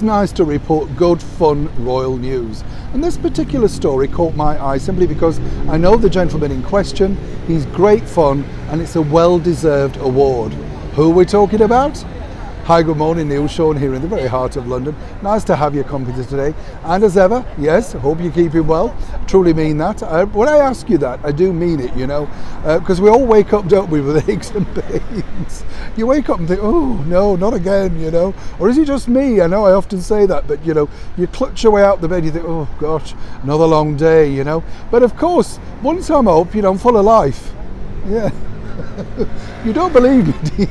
nice to report good, fun royal news. And this particular story caught my eye simply because I know the gentleman in question, he's great fun, and it's a well-deserved award. Who are we talking about? Hi, good morning, Neil Sean here in the very heart of London. Nice to have your company today. And as ever, yes, hope you're keeping well. Truly mean that. When I ask you that, I do mean it, you know, because we all wake up, don't we, with aches and pains. You wake up and think, oh, no, not again, you know. Or is it just me? I know I often say that, but, you know, you clutch your way out the bed, you think, oh, gosh, another long day, you know. But of course, once I'm up, you know, I'm full of life. Yeah. You don't believe me.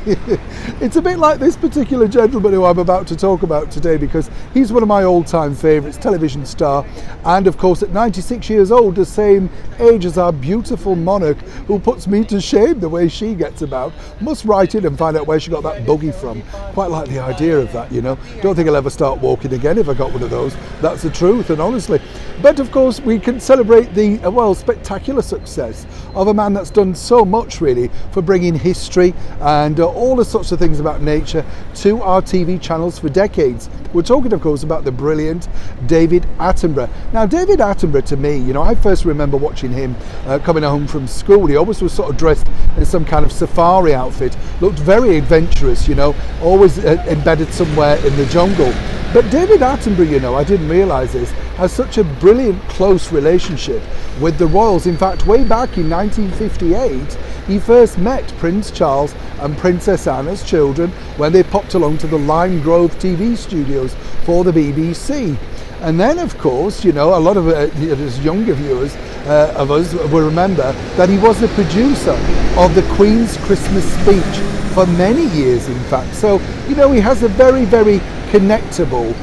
It's a bit like this particular gentleman who I'm about to talk about today, because he's one of my all-time favourites, television star, and of course at 96 years old, the same age as our beautiful monarch, who puts me to shame the way she gets about. Must write in and find out where she got that buggy from. Quite like the idea of that, you know. Don't think I'll ever start walking again if I got one of those. That's the truth, and honestly. But of course we can celebrate the, well, spectacular success of a man that's done so much really for bringing history and all the sorts of things about nature to our TV channels for decades. We're talking, of course, about the brilliant David Attenborough. Now, David Attenborough, to me, you know, I first remember watching him coming home from school. He always was sort of dressed in some kind of safari outfit, looked very adventurous, you know, always embedded somewhere in the jungle. But David Attenborough, you know, I didn't realise this, has such a brilliant, close relationship with the royals. In fact, way back in 1958, he first met Prince Charles and Princess Anne as children when they popped along to the Lime Grove TV studios for the BBC. And then, of course, you know, a lot of us younger viewers of us will remember that he was the producer of the Queen's Christmas speech for many years, in fact. So, you know, he has a very, very connectable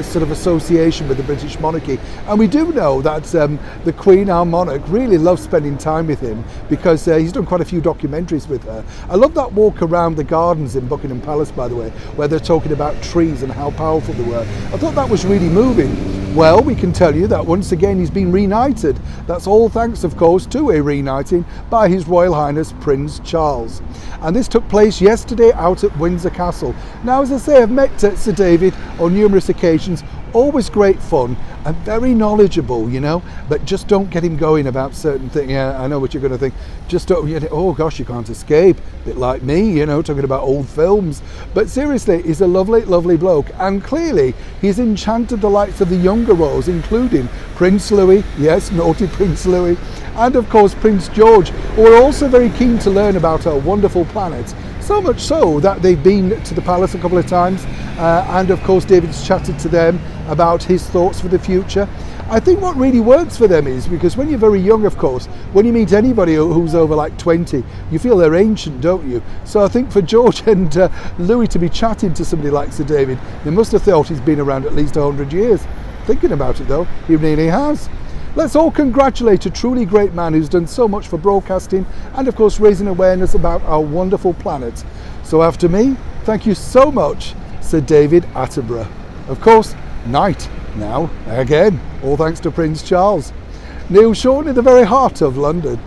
sort of association with the British monarchy, and we do know that the Queen, our monarch, really loves spending time with him, because he's done quite a few documentaries with her. I love that walk around the gardens in Buckingham Palace, by the way, where they're talking about trees and how powerful they were. I thought that was really moving. Well, we can tell you that once again he's been reknighted. That's all thanks, of course, to a reknighting by His Royal Highness Prince Charles. And this took place yesterday out at Windsor Castle. Now, as I say, I've met Sir David on numerous occasions. Always great fun and very knowledgeable, you know, but just don't get him going about certain things. Yeah, I know what you're going to think. Just don't, you know, oh gosh, you can't escape. A bit like me, you know, talking about old films. But seriously, he's a lovely, lovely bloke. And clearly, he's enchanted the likes of the younger royals, including Prince Louis, yes, naughty Prince Louis, and of course Prince George, who are also very keen to learn about our wonderful planet. So much so that they've been to the palace a couple of times, and of course David's chatted to them about his thoughts for the future. I think what really works for them is, because when you're very young, of course, when you meet anybody who's over like 20, you feel they're ancient, don't you? So I think for George and Louis to be chatting to somebody like Sir David, they must have thought he's been around at least 100 years. Thinking about it though, he really has. Let's all congratulate a truly great man who's done so much for broadcasting and of course raising awareness about our wonderful planet. So after me, thank you so much, Sir David Attenborough. Of course, night now, again, all thanks to Prince Charles. Neil Sean in the very heart of London.